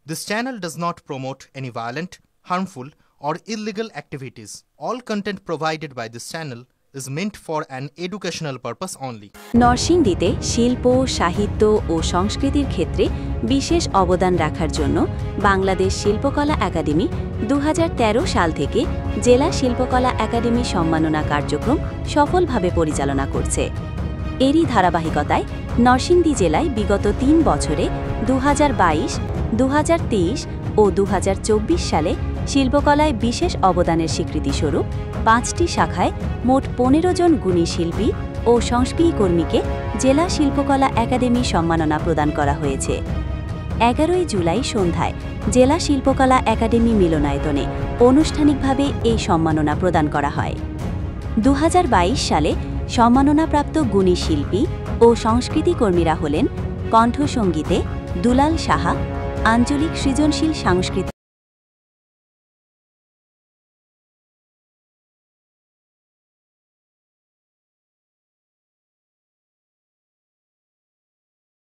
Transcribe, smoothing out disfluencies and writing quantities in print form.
This channel does not promote any violent, harmful, or illegal activities. All content provided by this channel is meant for an educational purpose only. নরসিংদীতে শিল্প, সাহিত্য ও সংস্কৃতির ক্ষেত্রে বিশেষ অবদান রাখার জন্য বাংলাদেশ শিল্পকলা একাডেমি 2013 সাল থেকে জেলা শিল্পকলা একাডেমি সম্মাননা কার্যক্রম সফলভাবে পরিচালনা করছে। এরই ধারাবাহিকতায় নরসিংদী জেলায় বিগত 3 বছরে 2022, 2023 ও 2024 সালে শিল্পকলায় বিশেষ অবদানের স্বীকৃতিস্বরূপ 5টি শাখায় মোট 15 জন গুণী শিল্পী ও সংস্কৃতি কর্মীকে জেলা শিল্পকলা একাডেমি সম্মাননা প্রদান করা হয়েছে। 11 জুলাই সন্ধ্যায় জেলা শিল্পকলা একাডেমি মিলনায়তনে আনুষ্ঠানিকভাবে এই সম্মাননা প্রদান করা হয়। 2022 সালে সম্মাননাপ্রাপ্ত গুণী শিল্পী ও সংস্কৃতি কর্মীরা হলেন কণ্ঠসঙ্গীতে দুলাল সাহা, আঞ্চলিক সৃজনশীল সাংস্কৃতিক